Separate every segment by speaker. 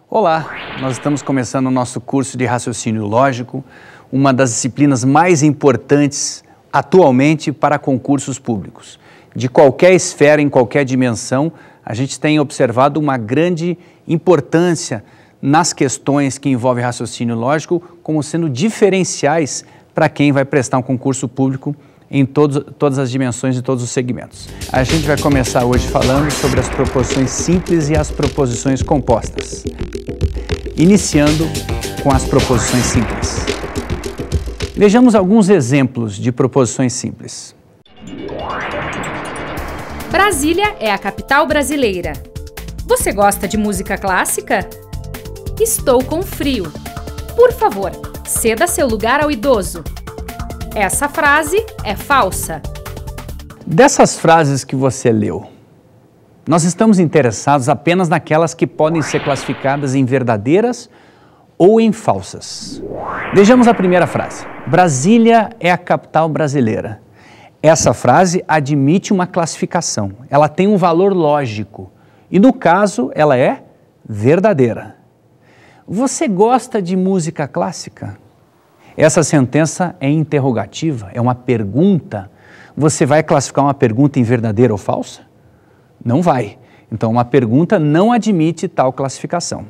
Speaker 1: Olá, nós estamos começando o nosso curso de raciocínio lógico, uma das disciplinas mais importantes atualmente para concursos públicos. De qualquer esfera, em qualquer dimensão, a gente tem observado uma grande importância nas questões que envolvem raciocínio lógico como sendo diferenciais para quem vai prestar um concurso público em todas as dimensões e todos os segmentos. A gente vai começar hoje falando sobre as proposições simples e as proposições compostas. Iniciando com as proposições simples. Vejamos alguns exemplos de proposições simples.
Speaker 2: Brasília é a capital brasileira. Você gosta de música clássica? Estou com frio. Por favor, ceda seu lugar ao idoso. Essa frase é falsa.
Speaker 1: Dessas frases que você leu, nós estamos interessados apenas naquelas que podem ser classificadas em verdadeiras ou em falsas. Vejamos a primeira frase. Brasília é a capital brasileira. Essa frase admite uma classificação. Ela tem um valor lógico. E no caso, ela é verdadeira. Você gosta de música clássica? Essa sentença é interrogativa, é uma pergunta. Você vai classificar uma pergunta em verdadeira ou falsa? Não vai. Então, uma pergunta não admite tal classificação.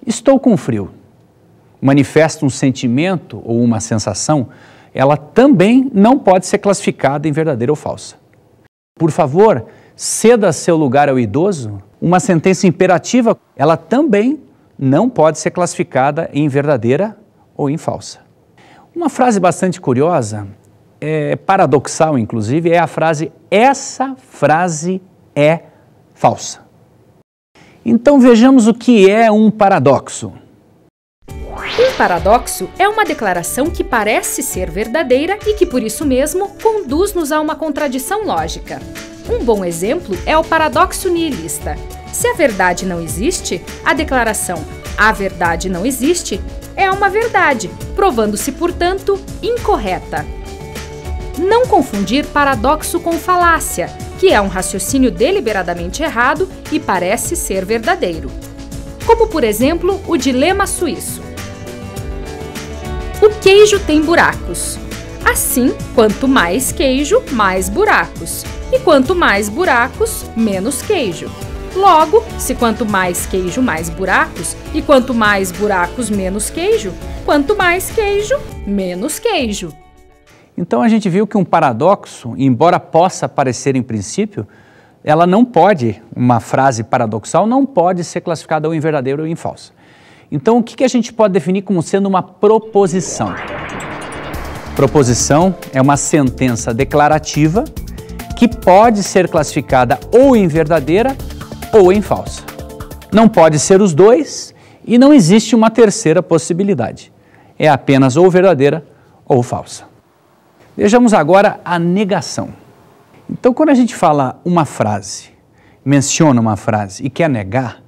Speaker 1: Estou com frio. Manifesta um sentimento ou uma sensação, ela também não pode ser classificada em verdadeira ou falsa. Por favor, ceda seu lugar ao idoso. Uma sentença imperativa, ela também não pode ser classificada em verdadeira ou em falsa. Uma frase bastante curiosa, paradoxal inclusive, é a frase "essa frase é falsa". Então vejamos o que é um paradoxo.
Speaker 2: Um paradoxo é uma declaração que parece ser verdadeira e que por isso mesmo conduz-nos a uma contradição lógica. Um bom exemplo é o paradoxo nihilista. Se a verdade não existe, a declaração "a verdade não existe" é uma verdade, provando-se, portanto, incorreta. Não confundir paradoxo com falácia, que é um raciocínio deliberadamente errado e parece ser verdadeiro. Como, por exemplo, o dilema suíço. O queijo tem buracos. Assim, quanto mais queijo, mais buracos. E quanto mais buracos, menos queijo. Logo, se quanto mais queijo, mais buracos, e quanto mais buracos, menos queijo, quanto mais queijo, menos queijo.
Speaker 1: Então a gente viu que um paradoxo, embora possa parecer em princípio, ela não pode, uma frase paradoxal não pode ser classificada ou em verdadeira ou em falsa. Então o que a gente pode definir como sendo uma proposição? Proposição é uma sentença declarativa que pode ser classificada ou em verdadeira ou em falsa. Não pode ser os dois e não existe uma terceira possibilidade. É apenas ou verdadeira ou falsa. Vejamos agora a negação. Então, quando a gente fala uma frase, menciona uma frase e quer negar,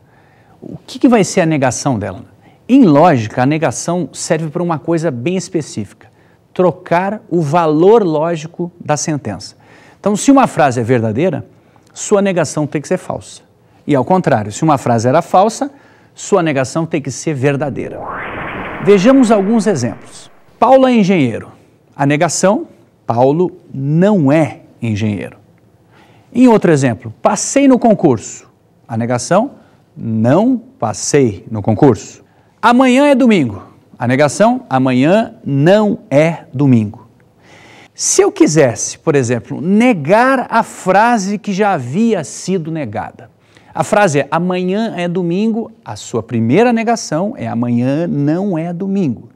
Speaker 1: o que vai ser a negação dela? Em lógica, a negação serve para uma coisa bem específica: trocar o valor lógico da sentença. Então, se uma frase é verdadeira, sua negação tem que ser falsa. E ao contrário, se uma frase era falsa, sua negação tem que ser verdadeira. Vejamos alguns exemplos. Paulo é engenheiro. A negação: Paulo não é engenheiro. Em outro exemplo, passei no concurso. A negação: não passei no concurso. Amanhã é domingo. A negação: amanhã não é domingo. Se eu quisesse, por exemplo, negar a frase que já havia sido negada, a frase é "amanhã é domingo", a sua primeira negação é "amanhã não é domingo".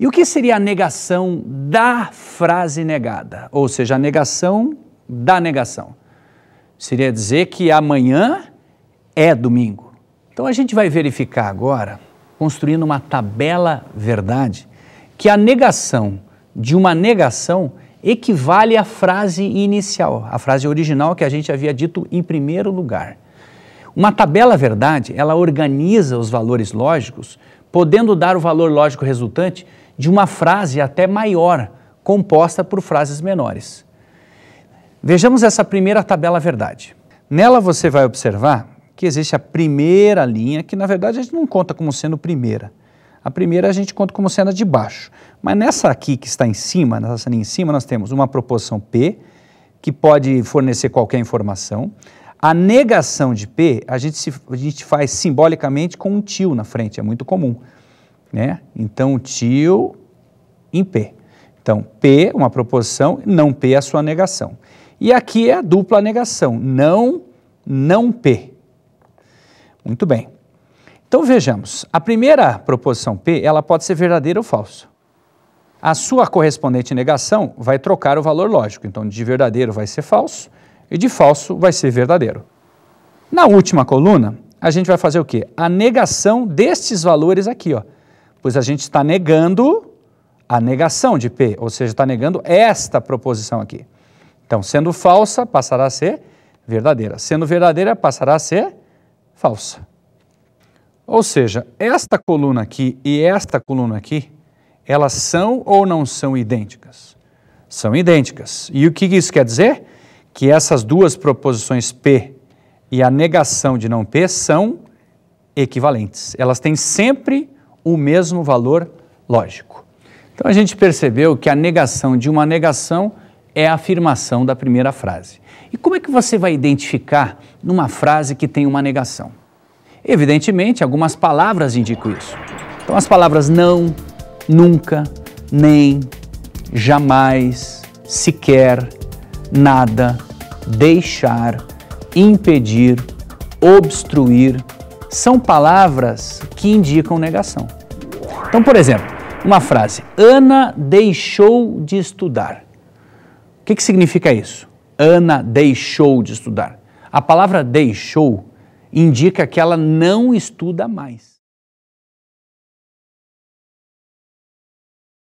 Speaker 1: E o que seria a negação da frase negada? Ou seja, a negação da negação. Seria dizer que amanhã é domingo. Então a gente vai verificar agora, construindo uma tabela verdade, que a negação de uma negação equivale à frase inicial, a frase original que a gente havia dito em primeiro lugar. Uma tabela verdade, ela organiza os valores lógicos, podendo dar o valor lógico resultante de uma frase até maior, composta por frases menores. Vejamos essa primeira tabela verdade. Nela você vai observar que existe a primeira linha, que na verdade a gente não conta como sendo primeira. A primeira a gente conta como sendo a de baixo. Mas nessa aqui que está em cima, nessa linha em cima, nós temos uma proposição P, que pode fornecer qualquer informação. A negação de P, a gente faz simbolicamente com um til na frente, é muito comum, né? Então, til em P. Então, P, uma proposição, não P, a sua negação. E aqui é a dupla negação, não P. Muito bem. Então, vejamos, a primeira proposição P, ela pode ser verdadeira ou falsa. A sua correspondente negação vai trocar o valor lógico, então de verdadeiro vai ser falso e de falso vai ser verdadeiro. Na última coluna, a gente vai fazer o quê? A negação destes valores aqui, ó. Pois a gente está negando a negação de P, ou seja, está negando esta proposição aqui. Então, sendo falsa, passará a ser verdadeira. Sendo verdadeira, passará a ser falsa. Ou seja, esta coluna aqui e esta coluna aqui, elas são ou não são idênticas? São idênticas. E o que isso quer dizer? Que essas duas proposições P e a negação de não P são equivalentes. Elas têm sempre o mesmo valor lógico. Então a gente percebeu que a negação de uma negação é a afirmação da primeira frase. E como é que você vai identificar numa frase que tem uma negação? Evidentemente, algumas palavras indicam isso. Então as palavras não, nunca, nem, jamais, sequer, nada, deixar, impedir, obstruir, são palavras que indicam negação. Então, por exemplo, uma frase, Ana deixou de estudar. O que significa isso? Ana deixou de estudar. A palavra deixou indica que ela não estuda mais.